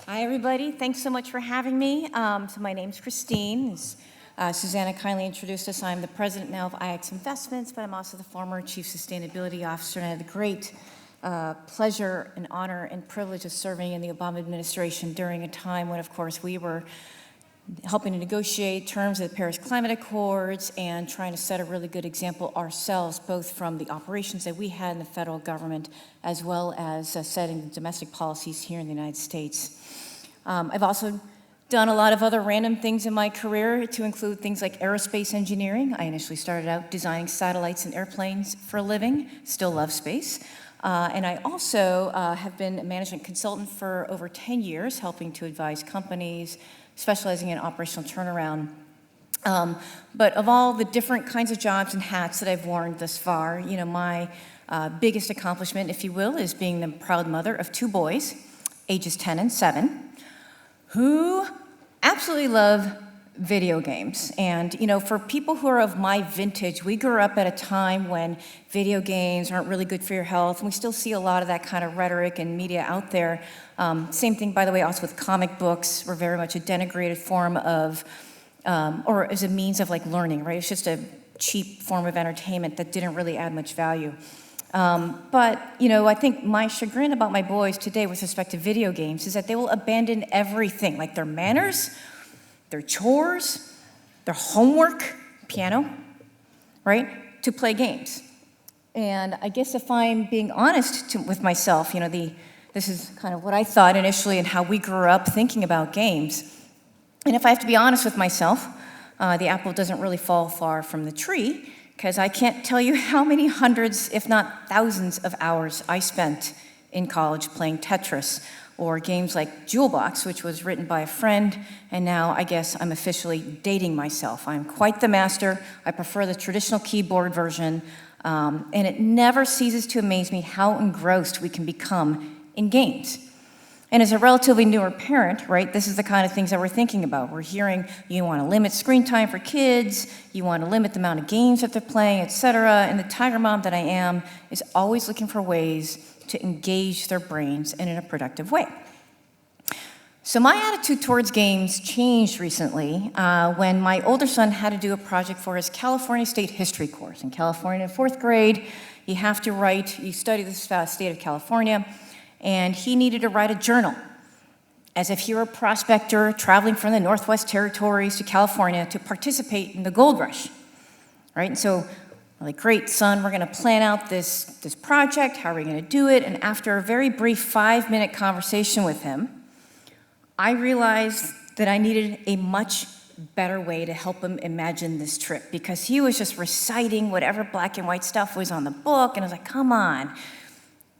Hi, everybody. Thanks so much for having me. So my name's Christine. As Susanna kindly introduced us, I'm the president now of IX Investments, but I'm also the former chief sustainability officer, and I had the great pleasure and honor and privilege of serving in the Obama administration during a time when, of course, we were helping to negotiate terms of the Paris Climate Accords and trying to set a really good example ourselves, both from the operations that we had in the federal government, as well as setting domestic policies here in the United States. I've also done a lot of other random things in my career, to include things like aerospace engineering. I initially started out designing satellites and airplanes for a living, still love space. And I also have been a management consultant for over 10 years, helping to advise companies, specializing in operational turnaround. But of all the different kinds of jobs and hats that I've worn thus far, my biggest accomplishment, if you will, is being the proud mother of 2 boys, ages 10 and 7, who absolutely love video games. And, for people who are of my vintage, we grew up at a time when video games aren't really good for your health, and we still see a lot of that kind of rhetoric and media out there. Same thing, by the way, also with comic books. Were very much a denigrated form of, or as a means of learning, right? It's just a cheap form of entertainment that didn't really add much value. But, I think my chagrin about my boys today with respect to video games is that they will abandon everything, like their manners, their chores, their homework, piano, right, to play games. And I guess if I'm being honest with myself, this is kind of what I thought initially and how we grew up thinking about games. And if I have to be honest with myself, the apple doesn't really fall far from the tree, because I can't tell you how many hundreds, if not thousands of hours I spent in college playing Tetris, or games like Jewel Box, which was written by a friend, and now I guess I'm officially dating myself. I'm quite the master. I prefer the traditional keyboard version, and it never ceases to amaze me how engrossed we can become in games. And as a relatively newer parent, right, this is the kind of things that we're thinking about. We're hearing you want to limit screen time for kids, you want to limit the amount of games that they're playing, et cetera. And the tiger mom that I am is always looking for ways to engage their brains and in a productive way. So my attitude towards games changed recently when my older son had to do a project for his California State History course. In California, in 4th grade, you have to study the state of California, and he needed to write a journal, as if he were a prospector traveling from the Northwest Territories to California to participate in the gold rush, right? And so we're like, great, son, we're gonna plan out this project, how are we gonna do it? And after a very brief 5-minute conversation with him, I realized that I needed a much better way to help him imagine this trip, because he was just reciting whatever black and white stuff was on the book, and I was like, come on,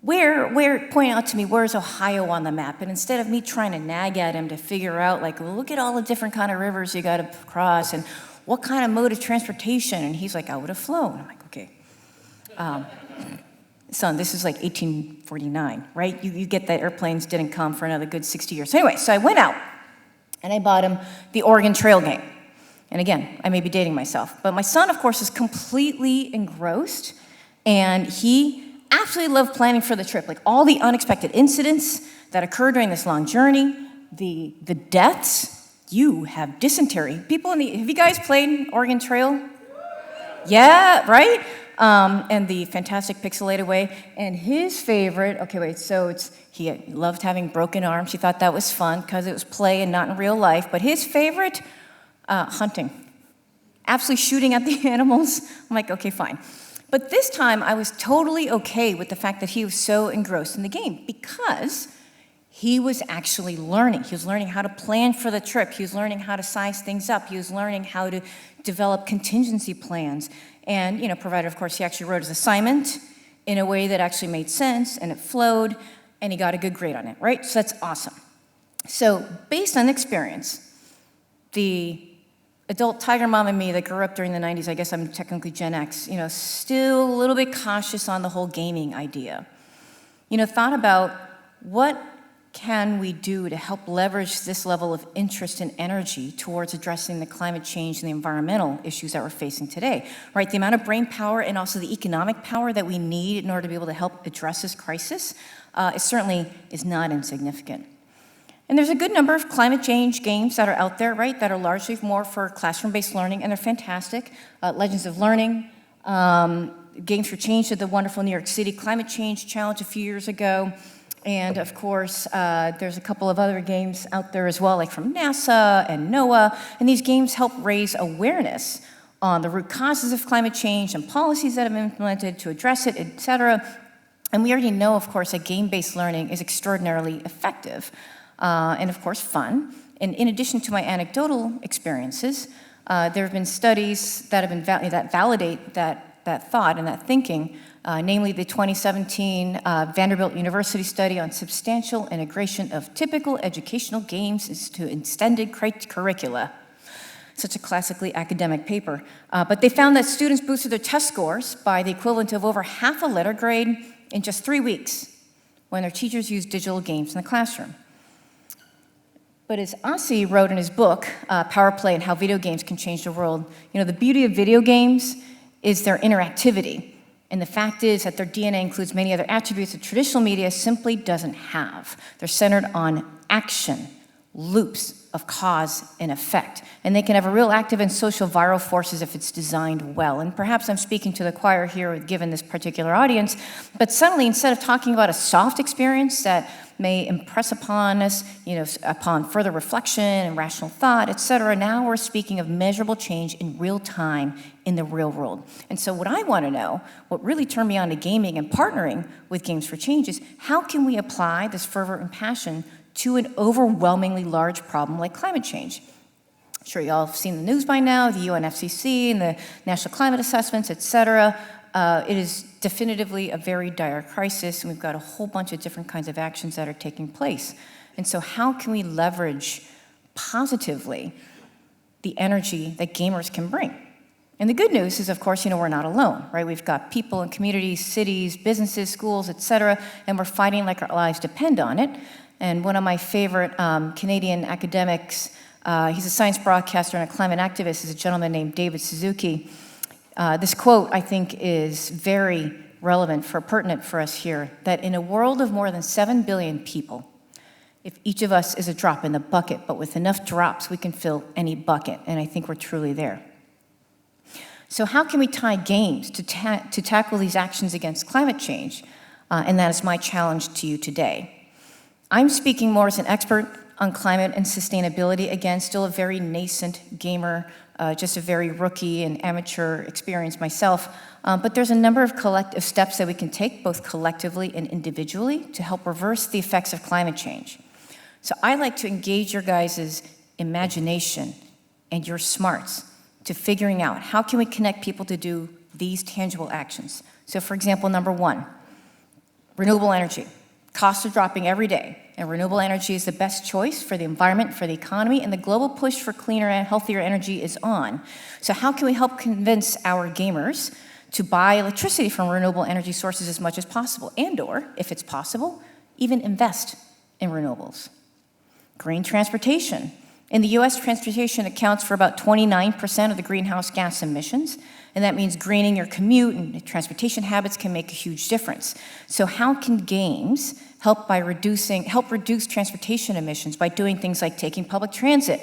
point out to me, where's Ohio on the map? And instead of me trying to nag at him to figure out, look at all the different kind of rivers you gotta cross, and what kind of mode of transportation? And he's like, I would have flown. I'm like, okay. Son, this is like 1849, right? You get that airplanes didn't come for another good 60 years. So anyway, so I went out and I bought him the Oregon Trail game. And again, I may be dating myself, but my son, of course, is completely engrossed, and he absolutely loved planning for the trip, like all the unexpected incidents that occurred during this long journey, the deaths. You have dysentery. Have you guys played Oregon Trail? Yeah, right? And the fantastic pixelated way. And his favorite, he loved having broken arms. He thought that was fun because it was play and not in real life. But his favorite, hunting. Absolutely shooting at the animals. I'm like, okay, fine. But this time I was totally okay with the fact that he was so engrossed in the game, because he was actually learning. He was learning how to plan for the trip. He was learning how to size things up. He was learning how to develop contingency plans. And, provided, of course, he actually wrote his assignment in a way that actually made sense, and it flowed, and he got a good grade on it, right? So that's awesome. So based on experience, the adult tiger mom and me that grew up during the 90s, I guess I'm technically Gen X, still a little bit cautious on the whole gaming idea. Thought about what can we do to help leverage this level of interest and energy towards addressing the climate change and the environmental issues that we're facing today, right? The amount of brain power and also the economic power that we need in order to be able to help address this crisis, it certainly is not insignificant. And there's a good number of climate change games that are out there, right, that are largely more for classroom-based learning, and they're fantastic. Legends of Learning, Games for Change did the wonderful New York City Climate Change Challenge a few years ago. And of course, there's a couple of other games out there as well, like from NASA and NOAA. And these games help raise awareness on the root causes of climate change and policies that have been implemented to address it, et cetera. And we already know, of course, that game-based learning is extraordinarily effective and, of course, fun. And in addition to my anecdotal experiences, there have been studies that have been that validate that thought and that thinking, namely the 2017 Vanderbilt University study on substantial integration of typical educational games into extended curricula. Such a classically academic paper. But they found that students boosted their test scores by the equivalent of over half a letter grade in just 3 weeks when their teachers used digital games in the classroom. But as Ossie wrote in his book, Power Play and How Video Games Can Change the World, the beauty of video games is their interactivity. And the fact is that their DNA includes many other attributes that traditional media simply doesn't have. They're centered on action, loops of cause and effect. And they can have a real active and social viral forces if it's designed well. And perhaps I'm speaking to the choir here given this particular audience, but suddenly instead of talking about a soft experience that may impress upon us, upon further reflection and rational thought, et cetera, now we're speaking of measurable change in real time in the real world. And so what I want to know, what really turned me on to gaming and partnering with Games for Change is how can we apply this fervor and passion to an overwhelmingly large problem like climate change? I'm sure you all have seen the news by now, the UNFCCC and the National Climate Assessments, et cetera. It is definitively a very dire crisis, and we've got a whole bunch of different kinds of actions that are taking place. And so how can we leverage positively the energy that gamers can bring? And the good news is, of course, we're not alone, right? We've got people and communities, cities, businesses, schools, et cetera, and we're fighting like our lives depend on it. And one of my favorite Canadian academics, he's a science broadcaster and a climate activist, is a gentleman named David Suzuki. This quote, I think, is very relevant, pertinent for us here, that in a world of more than 7 billion people, if each of us is a drop in the bucket, but with enough drops, we can fill any bucket, and I think we're truly there. So how can we tie games to tackle these actions against climate change? And that is my challenge to you today. I'm speaking more as an expert on climate and sustainability, again, still a very nascent gamer, just a very rookie and amateur experience myself. But there's a number of collective steps that we can take, both collectively and individually, to help reverse the effects of climate change. So I like to engage your guys' imagination and your smarts to figuring out how can we connect people to do these tangible actions. So for example, number one, renewable energy. Costs are dropping every day, and renewable energy is the best choice for the environment, for the economy, and the global push for cleaner and healthier energy is on. So how can we help convince our gamers to buy electricity from renewable energy sources as much as possible, and/or, if it's possible, even invest in renewables? Green transportation. In the US, transportation accounts for about 29% of the greenhouse gas emissions, and that means greening your commute and transportation habits can make a huge difference. So how can games help reduce transportation emissions by doing things like taking public transit,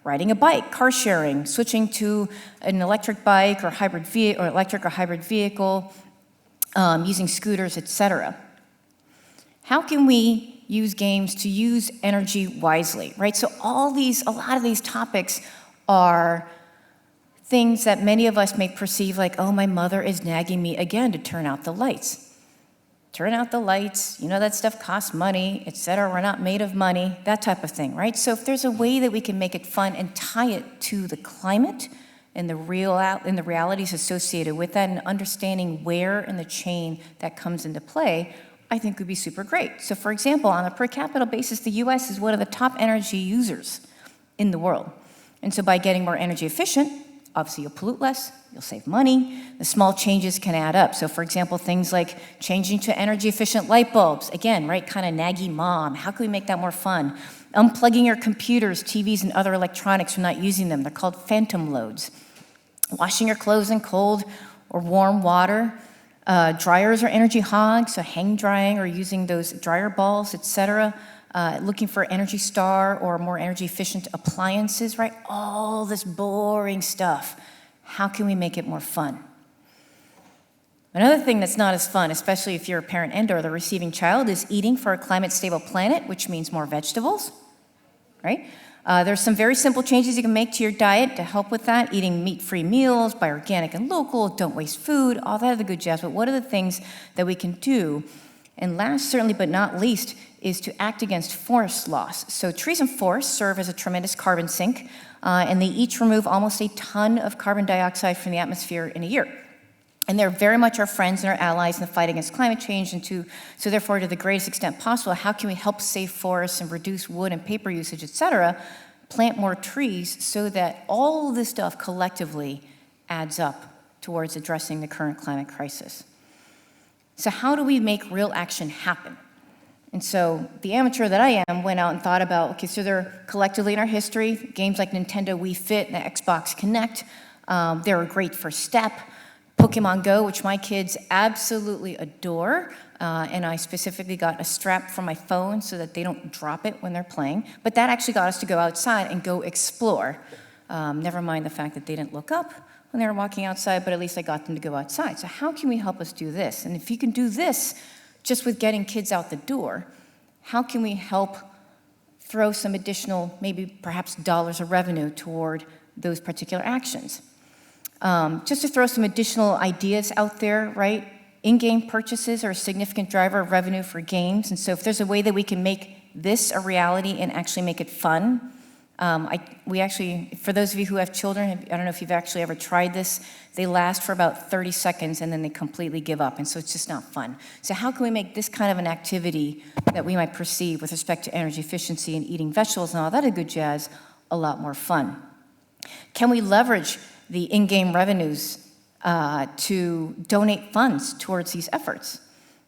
riding a bike, car sharing, switching to an electric bike or electric or hybrid vehicle, using scooters, et cetera? How can we use games to use energy wisely, right? So a lot of these topics are things that many of us may perceive like, oh, my mother is nagging me again to turn out the lights. Turn out the lights, that stuff costs money, et cetera, we're not made of money, that type of thing, right? So if there's a way that we can make it fun and tie it to the climate and the realities associated with that and understanding where in the chain that comes into play, I think would be super great. So for example, on a per capita basis, the US is one of the top energy users in the world. And so by getting more energy efficient, obviously you'll pollute less, you'll save money, the small changes can add up. So for example, things like changing to energy efficient light bulbs, again, right, kind of naggy mom, how can we make that more fun? Unplugging your computers, TVs, and other electronics from not using them, they're called phantom loads. Washing your clothes in cold or warm water. Dryers are energy hogs, so hang drying or using those dryer balls, et cetera. looking for Energy Star or more energy efficient appliances, right? All this boring stuff. How can we make it more fun? Another thing that's not as fun, especially if you're a parent and or the receiving child, is eating for a climate-stable planet, which means more vegetables, right? There's some very simple changes you can make to your diet to help with that. Eating meat-free meals, buy organic and local, don't waste food, all that other good jazz. But what are the things that we can do? And last, certainly but not least, is to act against forest loss. So trees and forests serve as a tremendous carbon sink, and they each remove almost a ton of carbon dioxide from the atmosphere in a year. And they're very much our friends and our allies in the fight against climate change, and so therefore, to the greatest extent possible, how can we help save forests and reduce wood and paper usage, et cetera, plant more trees so that all this stuff collectively adds up towards addressing the current climate crisis. So how do we make real action happen? And so the amateur that I am went out and thought about, okay, so they're collectively in our history, games like Nintendo Wii Fit and Xbox Connect, they're a great first step. Pokemon Go, which my kids absolutely adore, and I specifically got a strap for my phone so that they don't drop it when they're playing. But that actually got us to go outside and go explore. Never mind the fact that they didn't look up when they were walking outside, but at least I got them to go outside. So how can we help us do this? And if you can do this just with getting kids out the door, how can we help throw some additional, maybe perhaps dollars of revenue toward those particular actions? Just to throw some additional ideas out there, right? In-game purchases are a significant driver of revenue for games, and so if there's a way that we can make this a reality and actually make it fun, we actually, for those of you who have children, I don't know if you've actually ever tried this, they last for about 30 seconds and then they completely give up, and so it's just not fun. So how can we make this kind of an activity that we might perceive with respect to energy efficiency and eating vegetables and all that good jazz a lot more fun? Can we leverage the in-game revenues to donate funds towards these efforts?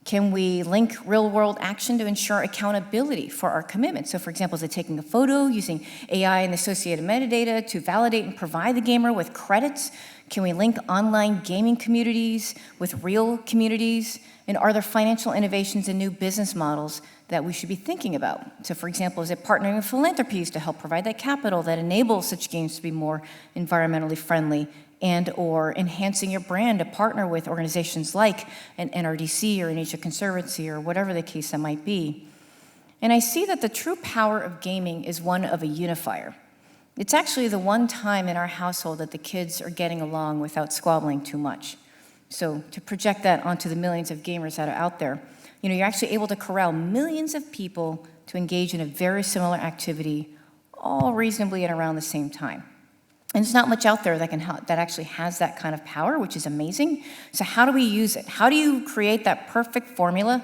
Can we link real-world action to ensure accountability for our commitment? So for example, is it taking a photo, using AI and associated metadata to validate and provide the gamer with credits? Can we link online gaming communities with real communities? And are there financial innovations and new business models that we should be thinking about? So for example, is it partnering with philanthropies to help provide that capital that enables such games to be more environmentally friendly, and or enhancing your brand to partner with organizations like an NRDC or a Nature Conservancy or whatever the case that might be? And I see that the true power of gaming is one of a unifier. It's actually the one time in our household that the kids are getting along without squabbling too much. So to project that onto the millions of gamers that are out there, you're actually able to corral millions of people to engage in a very similar activity, all reasonably at around the same time. And there's not much out there that can help, that actually has that kind of power, which is amazing. So how do we use it? How do you create that perfect formula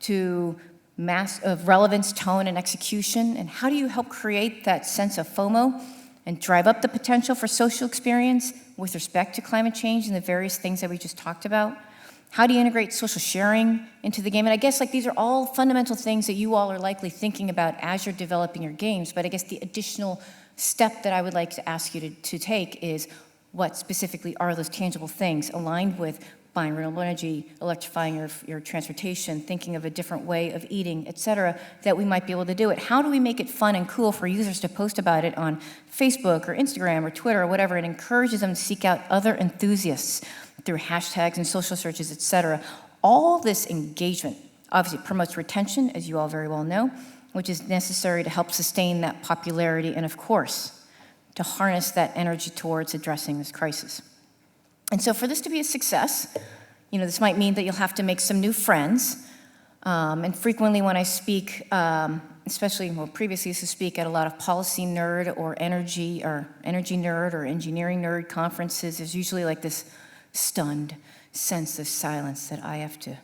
to of relevance, tone, and execution? And how do you help create that sense of FOMO and drive up the potential for social experience with respect to climate change and the various things that we just talked about? How do you integrate social sharing into the game? And I guess these are all fundamental things that you all are likely thinking about as you're developing your games, but I guess the additional step that I would like to ask you to take is, what specifically are those tangible things aligned with buying renewable energy, electrifying your transportation, thinking of a different way of eating, et cetera, that we might be able to do it? How do we make it fun and cool for users to post about it on Facebook or Instagram or Twitter or whatever? It encourages them to seek out other enthusiasts through hashtags and social searches, et cetera. All this engagement obviously promotes retention, as you all very well know, which is necessary to help sustain that popularity and, of course, to harness that energy towards addressing this crisis. And so for this to be a success, this might mean that you'll have to make some new friends. And frequently when I speak, especially previously used to speak at a lot of policy nerd or energy nerd or engineering nerd conferences, there's usually this stunned sense of silence that I have to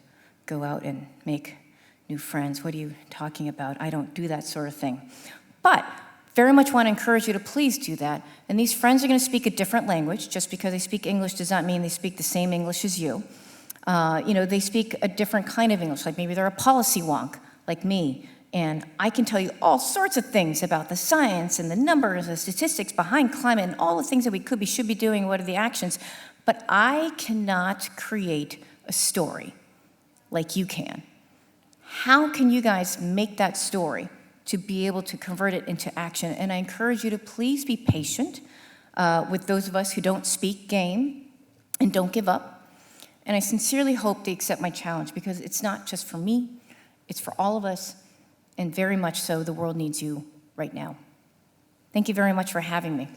go out and make new friends. What are you talking about? I don't do that sort of thing. But very much want to encourage you to please do that. And these friends are going to speak a different language. Just because they speak English does not mean they speak the same English as you. They speak a different kind of English, like maybe they're a policy wonk, like me. And I can tell you all sorts of things about the science and the numbers, the statistics behind climate, and all the things that we could be, should be doing, what are the actions. But I cannot create a story like you can. How can you guys make that story to be able to convert it into action. And I encourage you to please be patient with those of us who don't speak game and don't give up. And I sincerely hope they accept my challenge, because it's not just for me, it's for all of us, and very much so, the world needs you right now. Thank you very much for having me.